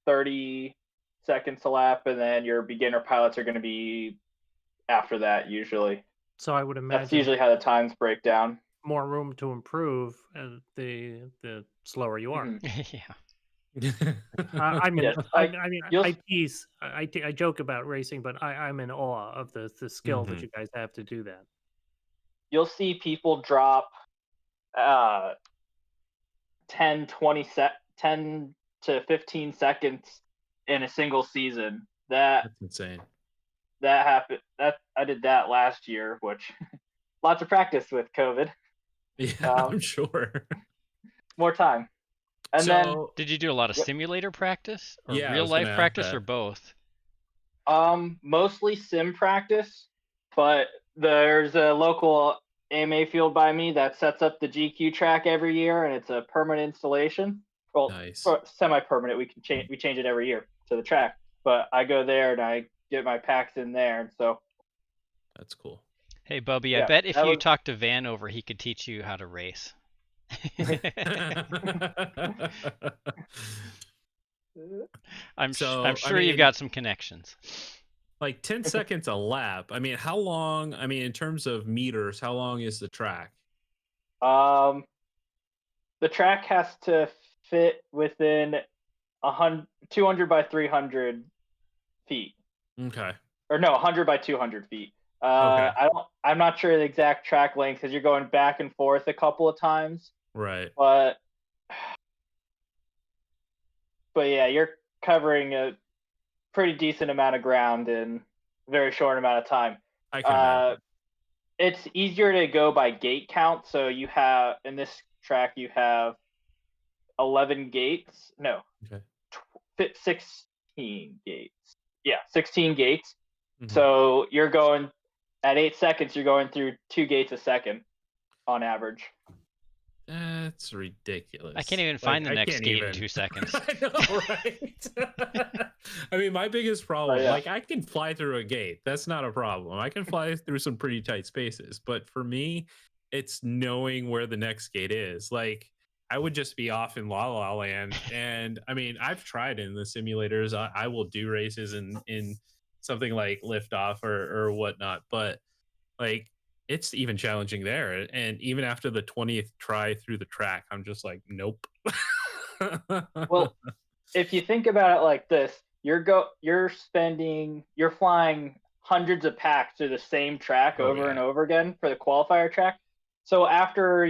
30 seconds a lap, and then your beginner pilots are going to be after that usually.
So I would imagine
that's usually how the times break down.
More room to improve the slower you are. I joke about racing, but I'm in awe of the skill that you guys have to do that.
You'll see people drop 10 to 15 seconds in a single season. That
That's insane.
that happened. I did that last year, which lots of practice with COVID.
Yeah, I'm sure.
More time. And then
Did you do a lot of
Yep.
simulator practice or
Yeah, I
real
was gonna
life
ask
practice
that.
or both?
mostly sim practice, but there's a local AMA field by me that sets up the GQ track every year, and it's a permanent installation. Well,
Nice.
semi-permanent. We change it every year to the track, but I go there and I get my packs in there, and so
That's cool.
Hey, Bubby, I
Yeah,
bet if
that
you
was-
talk to Vanover, he could teach you how to race. I'm
So, I
sure you've
mean-
got some connections.
Like 10 seconds a lap. I mean, how long? I mean, in terms of meters, how long is the track?
the track has to fit within 200 by 300 feet,
Okay.
or no, 100 by 200 feet.
Okay.
I'm not sure the exact track length because you're going back and forth a couple of times,
Right.
but yeah, you're covering a pretty decent amount of ground in a very short amount of time.
I can imagine.
It's easier to go by gate count. So you have, in this track, you have 11 gates. No,
Okay.
16 gates. Yeah, 16 gates.
Mhm.
So you're going, at 8 seconds, you're going through 2 gates a second on average.
That's ridiculous.
I can't even
Like,
find the
I
next
can't
gate
even.
in 2 seconds.
I know, right? I mean, my biggest problem,
yeah.
like, I can fly through a gate. That's not a problem. I can fly through some pretty tight spaces. But for me, it's knowing where the next gate is. Like, I would just be off in La La Land. And I mean, I've tried in the simulators. I will do races in something like liftoff or whatnot. But like, it's even challenging there. And even after the 20th try through the track, I'm just like, nope.
Well, if you think about it like this, you're flying hundreds of packs through the same track
Oh,
over and
yeah.
over again for the qualifier track. So after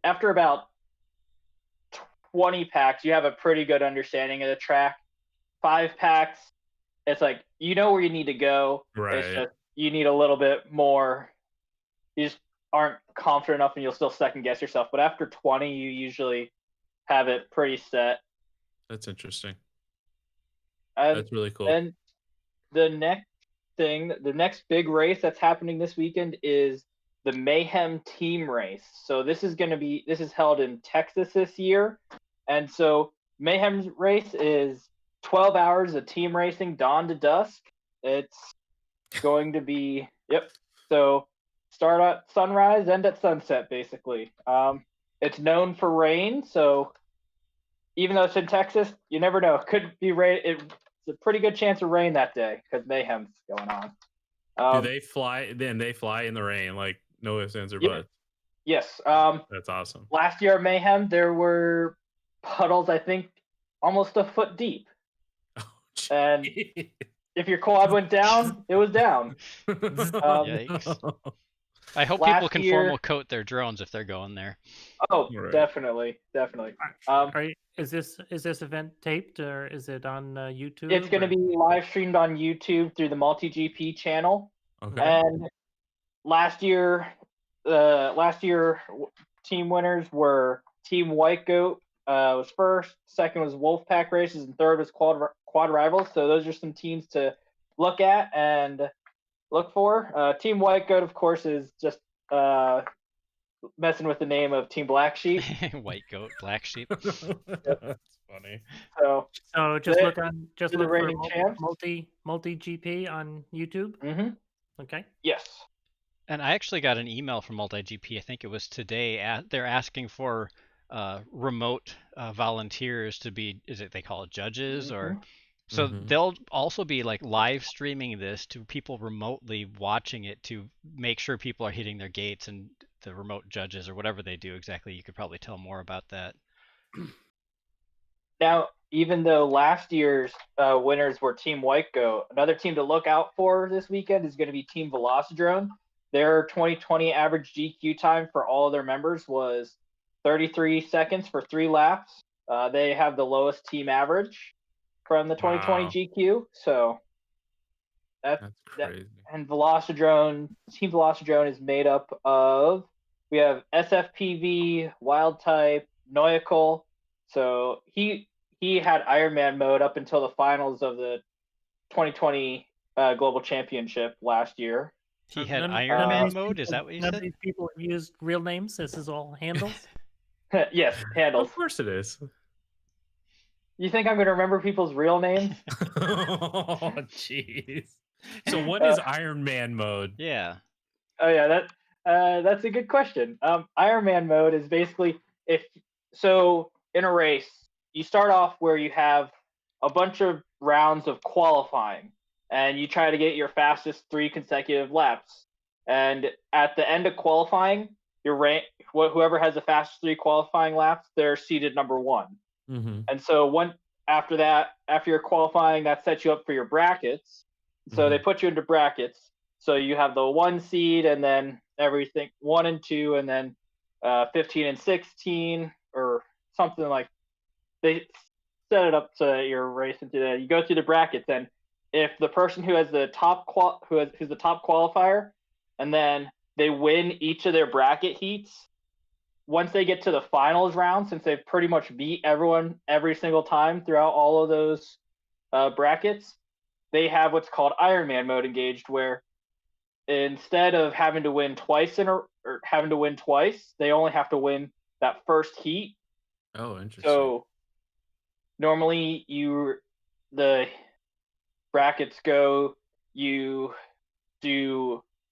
about 20 packs, you have a pretty good understanding of the track. 5 packs, it's like you know where you need to go.
Right.
It's just you need a little bit more. You just aren't confident enough, and you'll still second guess yourself. But after 20, you usually have it pretty set.
That's interesting.
And
That's really cool.
then the next big race that's happening this weekend is the Mayhem Team Race. So this is held in Texas this year. And so Mayhem Race is 12 hours of team racing, dawn to dusk. It's going to be, yep. So start at sunrise, end at sunset, basically. It's known for rain, so even though it's in Texas, you never know. It could be rain. It's a pretty good chance of rain that day because Mayhem's going on.
Do they fly? Then they fly in the rain, like no ifs, ands, or
Yeah.
buts.
Yes.
That's awesome.
Last year at Mayhem, there were puddles, I think, almost a foot deep.
Oh,
And
gee.
if your quad went down, it was down.
Yikes. I hope
Last
people can
year-
formal coat their drones if they're going there.
Oh,
Right.
definitely.
Is this event taped or is it on YouTube?
It's going to
or-
be live streamed on YouTube through the MultiGP channel.
Okay.
And last year, team winners were Team White Goat was first, second was Wolfpack Races, and third was Quad Rivals. So those are some teams to look at and look for. Team White Goat, of course, is just messing with the name of Team Black Sheep.
White goat, black sheep.
That's funny.
So,
So just
They-
look for
reigning champs.
multi GP on YouTube. Okay.
yes.
And I actually got an email from MultiGP. I think it was today. They're asking for remote volunteers to be, they call it judges, or so
Mhm.
they'll also be like live streaming this to people remotely watching it to make sure people are hitting their gates, and the remote judges or whatever they do exactly. You could probably tell more about that.
Now, even though last year's winners were Team White Goat, another team to look out for this weekend is going to be Team Velocidrone. Their 2020 average GQ time for all of their members was 33 seconds for 3 laps. They have the lowest team average. from the 2020
Wow.
GQ. So
That's
that,
crazy.
and Velocidrone, Team Velocidrone is made up of, we have SFPV, Wild Type, Noikal. So he had Ironman mode up until the finals of the 2020 Global Championship last year.
He had
None
Iron
of
Man
these
mode. Is
people-
that what you
None of
said?
these people have used real names. This is all handles.
Yes, handles.
Of course it is.
You think I'm going to remember people's real names?
Oh, jeez. So what is Iron Man mode?
Yeah.
Oh yeah, that's a good question. Iron Man mode is basically in a race, you start off where you have a bunch of rounds of qualifying, and you try to get your fastest 3 consecutive laps. And at the end of qualifying, whoever has the fastest 3 qualifying laps, they're seeded number 1.
Mm-hmm.
And so after your qualifying, that sets you up for your brackets. So they put you into brackets. So you have the 1 seed, and then everything 1 and 2, and then 15 and 16, or something like. They set it up so that you're racing through that. You go through the brackets, and if the person who has the who's the top qualifier, and then they win each of their bracket heats. Once they get to the finals round, since they've pretty much beat everyone every single time throughout all of those brackets, they have what's called Iron Man mode engaged, where instead of having to win twice, they only have to win that first heat.
Oh, interesting.
So normally the brackets go, you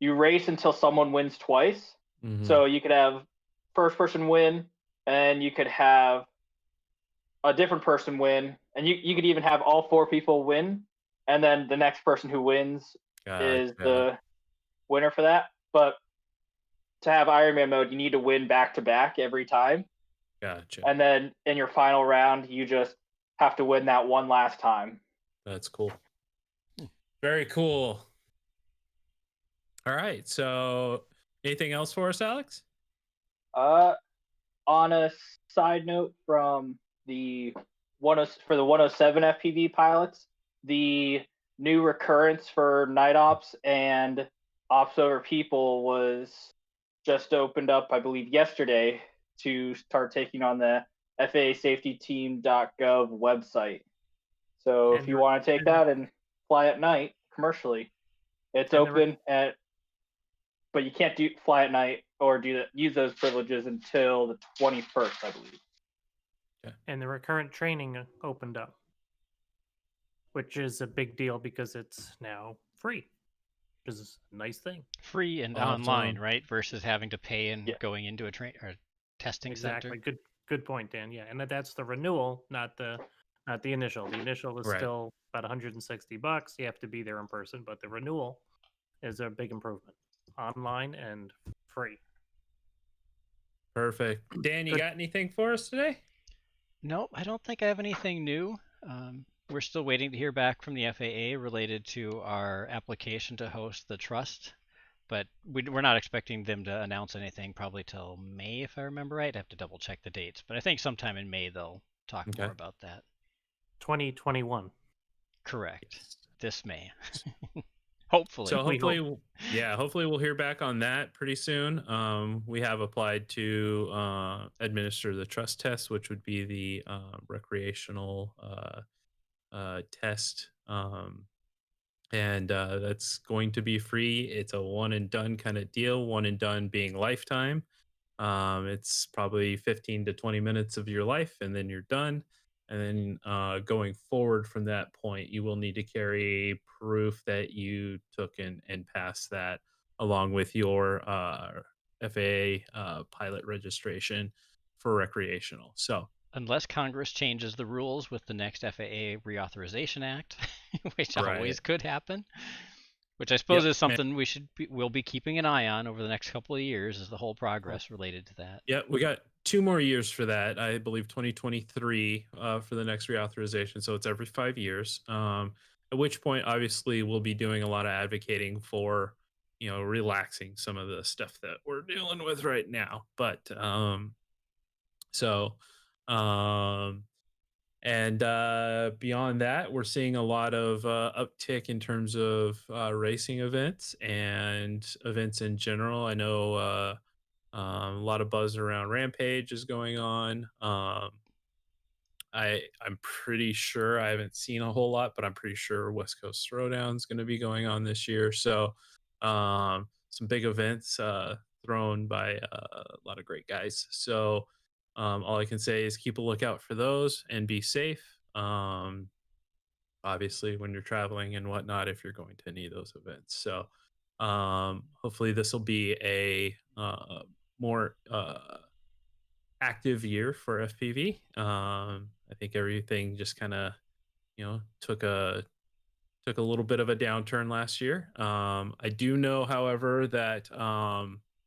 race until someone wins twice.
Mhm.
So you could have first person win, and you could have a different person win, and you could even have all 4 people win, and then the next person who wins is the winner for that. But to have Iron Man mode, you need to win back to back every time.
Gotcha.
And then in your final round, you just have to win that one last time.
That's cool. Very cool. All right. So anything else for us, Alex?
On a side note from the 107 FPV pilots, the new recurrence for night ops and ops over people was just opened up, I believe, yesterday to start taking on the FAASafetyTeam.gov website. So if you want to take that and fly at night commercially, it's open but you can't fly at night or use those privileges until the 21st, I believe.
Okay.
And the recurrent training opened up, which is a big deal because it's now free, which is a nice thing.
Free and online, right? Versus having to pay and going into a testing center.
Exactly. Good point, Dan. Yeah, and that's the renewal, not the initial. The initial is still about $160. You have to be there in person, but the renewal is a big improvement. Online and free.
Perfect. Dan, you got anything for us today?
No, I don't think I have anything new. We're still waiting to hear back from the FAA related to our application to host the trust, but we're not expecting them to announce anything probably till May, if I remember right. I have to double check the dates, but I think sometime in May they'll talk more about that. 2021.
Correct.
This May. Hopefully.
So hopefully we'll hear back on that pretty soon. We have applied to administer the trust test, which would be the recreational test. And that's going to be free. It's a one and done kind of deal, one and done being lifetime. It's probably 15 to 20 minutes of your life, and then you're done. And then going forward from that point, you will need to carry proof that you took and passed that, along with your FAA pilot registration for recreational. So
unless Congress changes the rules with the next FAA Reauthorization Act, which always could happen, which I suppose is something we'll be keeping an eye on over the next couple of years, is the whole progress related to that.
Yeah, we got 2 more years for that. I believe 2023 for the next reauthorization. So it's every 5 years. At which point, obviously, we'll be doing a lot of advocating for, relaxing some of the stuff that we're dealing with right now. But And beyond that, we're seeing a lot of uptick in terms of racing events and events in general. I know a lot of buzz around Rampage is going on. I'm pretty sure, I haven't seen a whole lot, but I'm pretty sure West Coast Throwdown is going to be going on this year. So some big events thrown by a lot of great guys. So all I can say is keep a lookout for those and be safe. Obviously, when you're traveling and whatnot, if you're going to any of those events. So hopefully this will be a more active year for FPV. I think everything just kind of, took a little bit of a downturn last year. I do know, however, that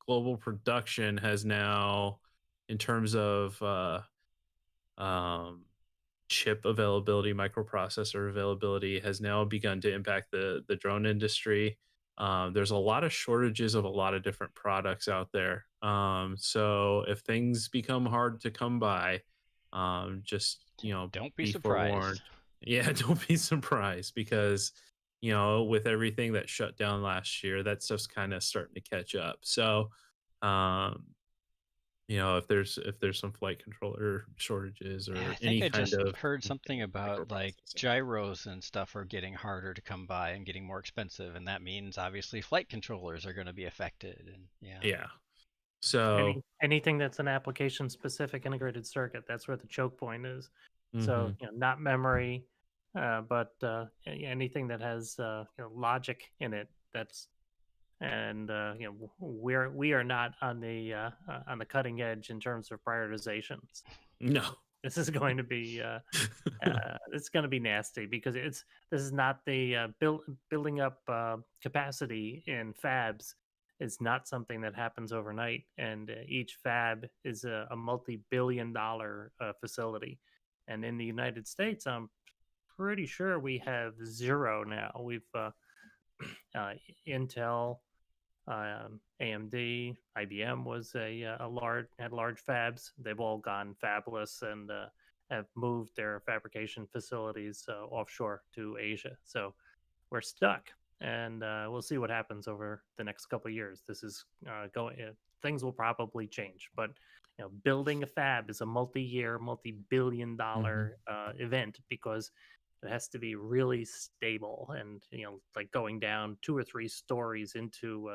global production has now, in terms of chip availability, microprocessor availability, has now begun to impact the drone industry. There's a lot of shortages of a lot of different products out there. So if things become hard to come by, just
Don't be
be
surprised.
forewarned. Yeah, don't be surprised, because with everything that shut down last year, that stuff's kind of starting to catch up. So if there's some flight controller shortages or
Yeah, I think
any
I
kind
just
of
heard something about like
microprocessing.
gyros and stuff are getting harder to come by and getting more expensive, and that means obviously flight controllers are going to be affected. And
Yeah. So
Anything that's an application specific integrated circuit, that's where the choke point is. So
mhm.
not memory, but anything that has logic in it. That's and we are not on the cutting edge in terms of prioritizations.
No.
This is going to be it's going to be nasty, because this is not the building up capacity in fabs is not something that happens overnight, and each fab is a multi-billion-dollar facility. And in the United States, I'm pretty sure we have zero now. We've Intel, AMD, IBM was had large fabs. They've all gone fabless and have moved their fabrication facilities offshore to Asia. So we're stuck, and we'll see what happens over the next couple of years. This is going. Things will probably change, but building a fab is a multi-year, multi-billion-dollar event, because it has to be really stable, and like going down 2 or 3 stories into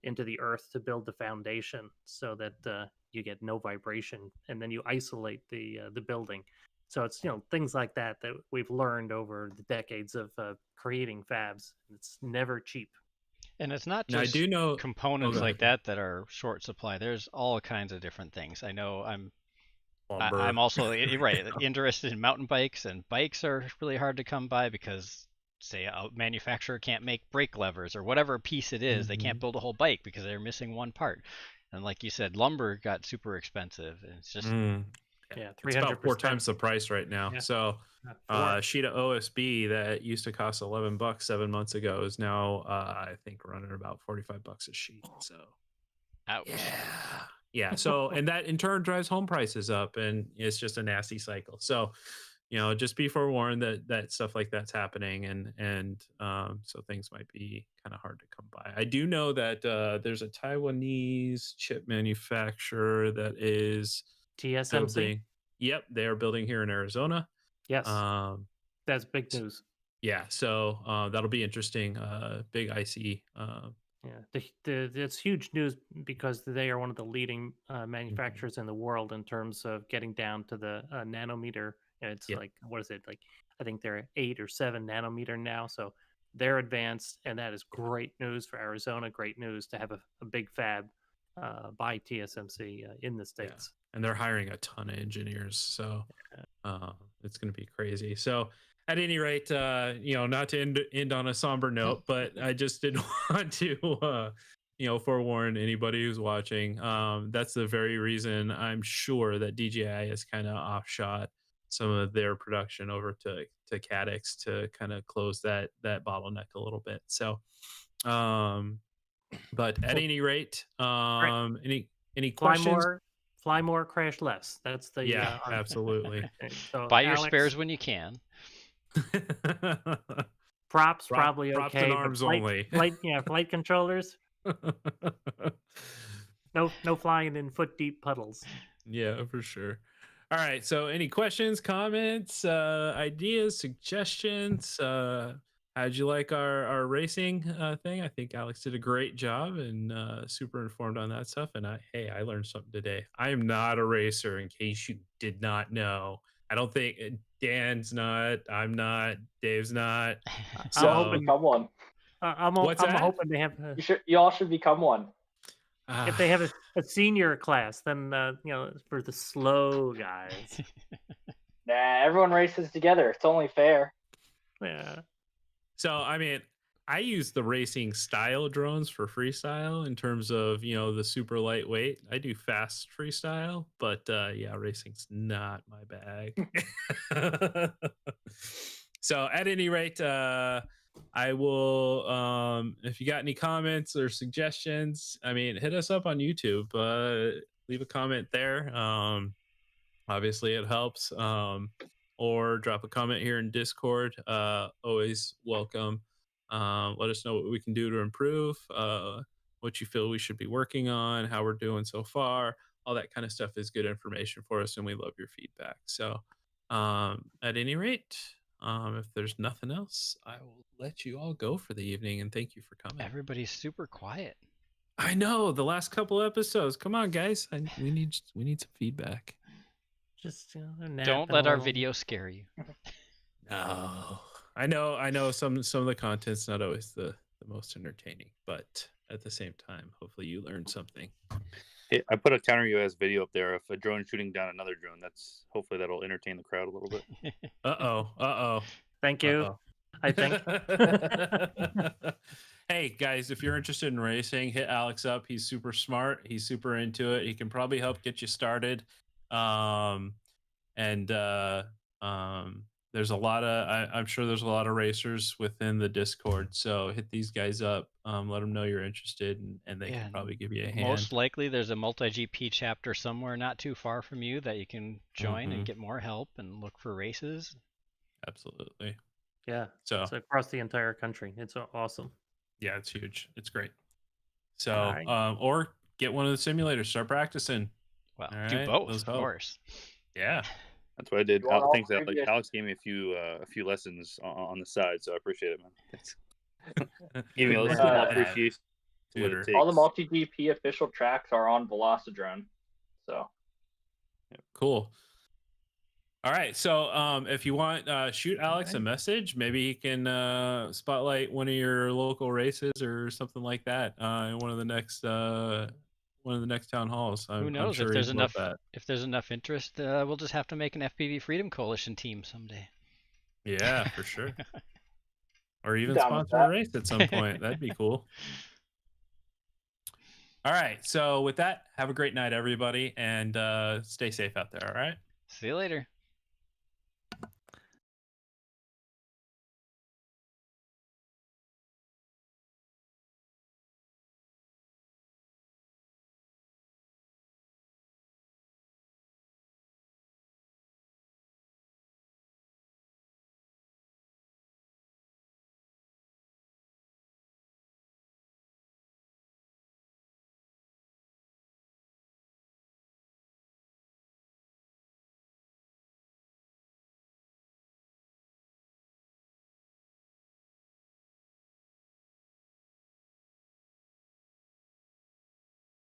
the earth to build the foundation, so that you get no vibration, and then you isolate the building. So it's things like that we've learned over the decades of creating fabs. It's never cheap.
and it's not
Now I
just
do know.
components
go
like
ahead.
that are short supply. There's all kinds of different things. I know I'm
Lumber.
also right interested in mountain bikes, and bikes are really hard to come by because say a manufacturer can't make brake levers or whatever piece it is. They can't build a whole bike because they're missing one part. And like you said, lumber got super expensive, and it's just
Yeah,
It's about 4
300%.
times the price right now.
Yeah.
So
Four.
sheet of OSB that used to cost $11 7 months ago is now I think running about $45 a sheet. So
ouch.
yeah. So and that in turn drives home prices up, and it's just a nasty cycle. So just be forewarned that stuff like that's happening, and so things might be kind of hard to come by. I do know that there's a Taiwanese chip manufacturer that is
TSMC.
building. Yep, they are building here in Arizona.
Yes,
That's
big news.
Yeah, so that'll be interesting. Big IC.
Yeah, it's huge news, because they are one of the leading manufacturers in the world in terms of getting down to the nanometer. It's
Yeah.
like, what is it, like, I think they're 8 or 7 nanometer now, so they're advanced, and that is great news for Arizona. Great news to have a big fab by TSMC in the States.
And they're hiring a ton of engineers, so it's going to be crazy. So at any rate, not to end on a somber note, but I just did want to forewarn anybody who's watching. That's the very reason I'm sure that DJI has kind of offshot some of their production over to Cadix to kind of close that bottleneck a little bit. So but at any rate, any
Fly
questions?
fly more, crash less. That's the
Yeah, absolutely.
So
Buy your
Alex,
spares when you can.
props probably
props
okay,
and
but
arms only.
flight controllers, no flying in foot deep puddles.
Yeah, for sure. All right. So, any questions, comments, ideas, suggestions? How'd you like our racing thing? I think Alex did a great job and super informed on that stuff. And I learned something today. I am not a racer, in case you did not know. I don't think Dan's not. I'm not. Dave's not.
You all should become one.
I'm
What's that?
hoping they have.
You all should become one.
If they have a senior class, then for the slow guys.
Nah, everyone races together. It's only fair.
Yeah.
So, I mean, I use the racing style drones for freestyle in terms of, the super lightweight. I do fast freestyle, but yeah, racing's not my bag. So, at any rate, I will, if you got any comments or suggestions, I mean, hit us up on YouTube. Leave a comment there. Obviously, it helps. Or drop a comment here in Discord. Always welcome. Let us know what we can do to improve, what you feel we should be working on, how we're doing so far. All that kind of stuff is good information for us, and we love your feedback. So, at any rate, if there's nothing else, I will let you all go for the evening, and thank you for coming.
Everybody's super quiet.
I know, the last couple episodes. Come on, guys. We need some feedback.
Just
Don't let our video scare you.
No, I know some of the content's not always the most entertaining, but at the same time, hopefully you learned something.
Hey, I put a counter UAS video up there. If a drone is shooting down another drone, hopefully that'll entertain the crowd a little bit.
Uh-oh.
Thank you.
Uh-oh.
I think.
Hey guys, if you're interested in racing, hit Alex up. He's super smart. He's super into it. He can probably help get you started. There's a lot of I'm sure there's a lot of racers within the Discord, so hit these guys up, let them know you're interested, and they can probably give you a hand.
Most likely there's a MultiGP chapter somewhere not too far from you that you can join and get more help and look for races.
Absolutely.
Yeah.
So
it's across the entire country. It's awesome.
Yeah, it's huge. It's great. So or get one of the simulators, start practicing.
Well,
All
do
right,
both,
those
of
help.
course.
Yeah.
That's what I did.
You want all
Thanks,
three
Alex.
of you-
Alex gave me a few lessons on the side, so I appreciate it, man. Thanks. Give me a little appreciation.
Twitter.
All the MultiGP official tracks are on Velocidrone. So
Cool. All right. So if you want, shoot Alex a message. Maybe he can spotlight one of your local races or something like that in one of the next town halls.
Who knows?
I'm sure
If there's
he'd love
enough,
that.
if there's enough interest, we'll just have to make an FPV Freedom Coalition team someday.
Yeah, for sure. Or even
Down with
sponsor a
that.
race at some point. That'd be cool. All right. So with that, have a great night, everybody, and stay safe out there. All right.
See you later.